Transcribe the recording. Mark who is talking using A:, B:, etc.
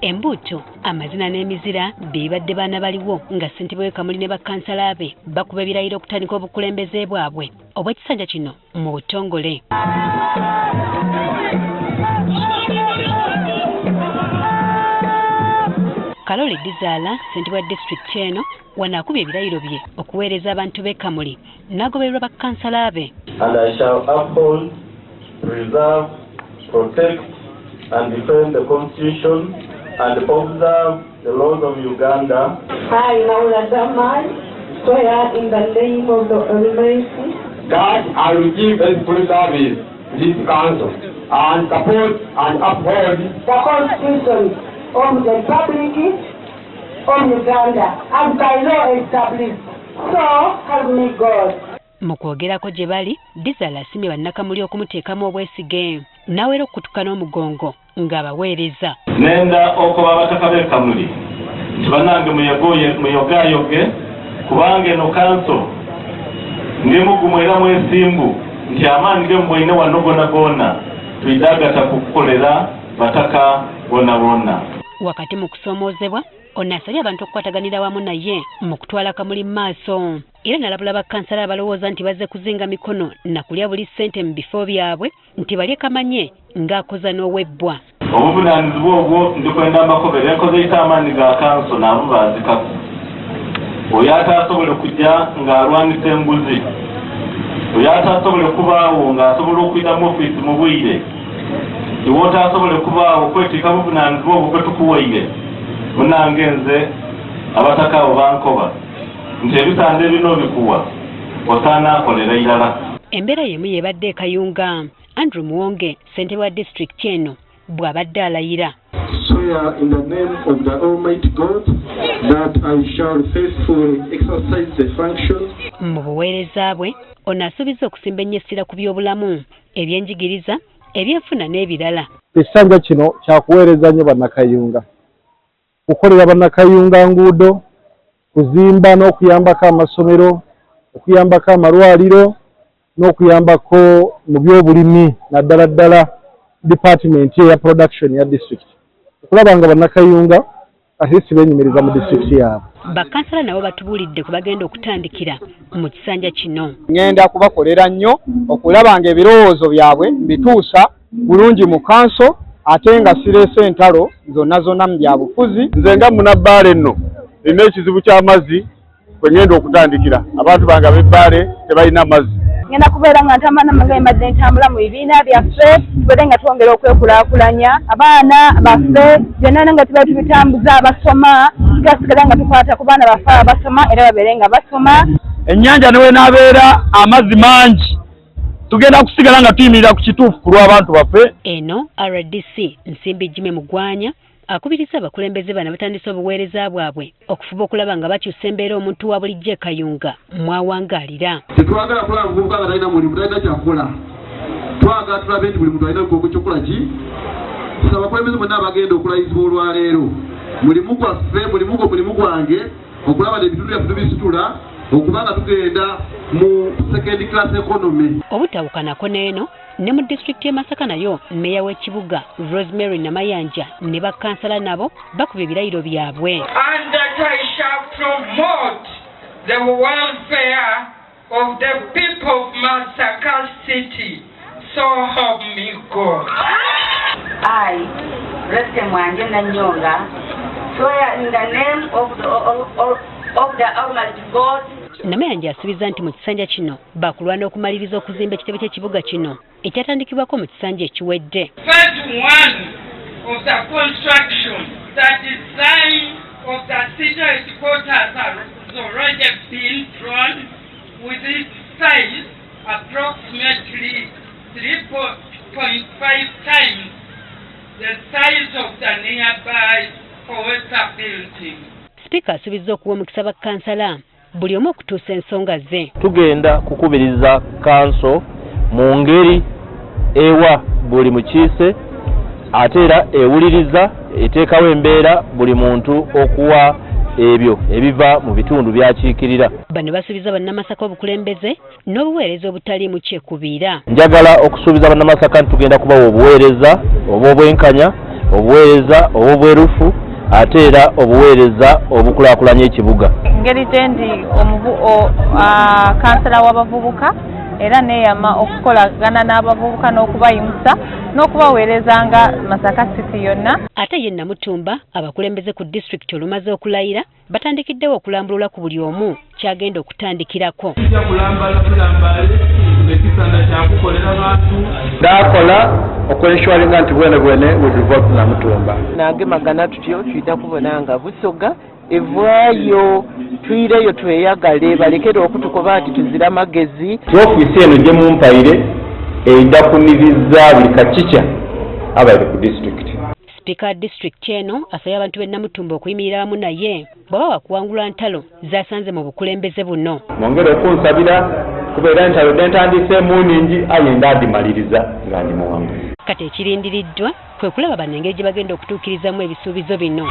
A: Embuto amazina n'emizira bibadde baana baliwo nga ssentebe w'Ekamuli ne bakkansala be bakuba ebirayiro okutandika obukulembeze bwabwe obw'ekisanja kino mu butongole. Kalole Dizaala ssentebe wa disitulikiti eno wanaakubye ebirayiro bye okuweereza abantu b'Ekamuli n'agobererwa bakkansala be.
B: And I shall uphold, preserve, protect and defend the Constitution and observe the laws of Uganda.
C: I, Naula Damai, swear in the name of the Almighty
D: that I will give faithful service to this council and support and uphold
C: the Constitution of the Republic of Uganda as by law established. So help me God.
A: Mu kwogerako gye bali, Dizaala asimye bannakamuli okumuteekamu obwesige n'awera okutuka n'omugongo ng'abaweereza.
B: Nenda okuba abataka b'Ekamuli nti bannange muyogayoge kubanga eno kanso ndi mugumu era mwesimbu nti amaanyi ge mubwine wano gonna tuyidagata kukukolera bataka bonna.
A: Wakati mu kusoomoozebwa ono asabye abantu okukwataganira wamu naye mu kutwala Kamuli mu maaso era n'alabula bakkansala abalowooza nti bazze kuzinga mikono na kulya buli ssente mu bifo byabwe nti bali kamanye ng'akoza n'owebbwa.
B: Obuvunaanyizibwa obwo ndikwenda amakobero enkoze eyita amaanyi ga kanso nabo baazikaku. Oyo ataasobole kujja ng'alwanisa embuzi, oyo ataasobole kubaawo ng'asobola okuyitamu ofiisi mu bwire, iwe otaasobole kubaawo okwetika buvunaanyizibwa obwo bwe tukuwaire. Munange nze abataka abo bankoba nti ebisande bino bikuwa osaana akolera irala.
A: Embeera y'emu y'ebadde Kayunga. Andrew Muwonge ssentebe wa disitulikiti eno bw'abadde alayira.
E: Swear in the name of the Almighty God that I shall faithfully exercise the functions.
A: Mu buweereza bwe ono asuubizza okusimba ennyo essira ku by'obulamu, ebyenjigiriza, ebyenfuna n'ebirala.
F: Ekisanja kino kyakuweereza nnyo bannakayunga. Kukolera bannakayunga nguudo, kuzimba n'okuyambako amasomero, okuyambako amalwaliro n'okuyambako mu by'obulimi naddala ddala department ya production ya district. Okulaba nga bannakayunga ate beenyumiriza mu district yaabwe.
A: Bakkansala nabo batubuulidde ku bagenda okutandikira mu kisanja kino.
G: Ngenda kubakolera nnyo okulaba nga ebirowoozo byabwe bituusa bulungi mu kanso ate nga sireese entalo zonna mu byabufuzi.
F: Nze nga munabbaale nno nina ekizibu ky'amazzi kwe ngenda okutandikira. Abantu bange ab'ebbaale tebalina mazzi.
H: Ngenda kubeera nga ntamana amagezi madde ntambula mu bibiina byaffe tubadde nga twongera okwekulaakulanya abaana baffe byonna nga tuba tubitambuza abasoma tugasigala nga tukwata ku baana baffe abasoma era babeere nga basoma.
F: Ennyanja ne wenaabeera amazzi mangi tugenda kusigala nga tuyimirira ku kituufu ku lw'abantu baffe.
A: Eno RDC Nsimbi Jimmy Mugwanya akubiriza abakulembeze bano batandise obuweereza bwabwe okufuba okulaba nga bakyusa embeera omuntu wa bulijjo e Kayunga mwawangaalira.
E: Tetwagala kulaba muvubuka nga talina mulimu, talina kyakukola. Twagala tulabe nti buli muntu alina ekyokukola ki. Tusaba abakulembeze bonna abagenda okulayizibwa olwaleero mulimu gwaffe, mulimu gwange okulaba n'ebitundu byaffe tubisitula okubanga tugenda mu second class economy.
A: Obutawukanako n'eno ne mu disitulikiti y'e Masaka nayo mmeeya w'ekibuga Rosemary Namayanja ne bakkansala nabo bakuba ebirayiro byabwe.
I: And that I shall promote the welfare of the people of Masaka City. So help me God.
C: I, Reste Mwanje Nanyonga, swear in the name of the Almighty God.
A: Namayanja asuubiza nti mu kisanja kino bakulwana okumaliriza okuzimba ekitebe ky'ekibuga kino ekyatandikibwako mu kisanja ekiwedde.
I: Phase 1 of the construction, the design of the city headquarters has already been drawn with its size approximately 3.5 times the size of the nearby Poeta building.
A: Speaker asuubizza okuwa omukisa bakkansala buli omu okutuusa ensonga ze.
J: Tugenda kukubiriza kanso mu ngeri ewa buli mukiise ate era ewuliriza eteekawo embeera buli muntu okuwa ebyo ebiva mu bitundu byakiikirira.
A: Bano basuubiza bannamasaka obukulembeze n'obuweereza obutaliimu kyekubiira.
J: Njagala okusuubiza bannamasaka nti tugenda kubawa obuweereza oba obwenkanya obuweereza obw'obwerufu ate era obuweereza obukulaakulanya ekibuga.
K: Ngeri gyendi kansala w'abavubuka era neeyama okukolagana n'abavubuka n'okubayimusa n'okubaweerezanga Masaka City yonna.
A: Ate ye Namutumba abakulembeze ku disitulikiti olumaze okulayira batandikiddewo okulambulula ku buli omu kyagenda okutandikirako.
L: Kijja kulambale ekisanda kyakukolera bantu
F: ndakola okwenswalinga nti bwene we revolt Namutumba.
M: Nange magana tutyo tuyita kubona nga Busoga evaayo tuyireyo tweyagale balekere okutukoba nti tuzira magezi.
F: Ofiisi eno gye mumpaire eyidda kuniriza buli kakica abaire ku disitulikiti.
A: Sipiika disitulikiti eno asabye abantu b'e Namutumba okuyimirira wamu naye bw'aba wakuwangula ntalo z'asanze mu bukulembeze buno.
F: Mwongere okunsabira kubeera entalo dentandiseemu nningi aye ndaadimaliriza nga ndi muwanguzi.
A: Kati ekirindiriddwa kwe kulaba bano engeri gye bagenda okutuukirizamu ebisuubizo bino.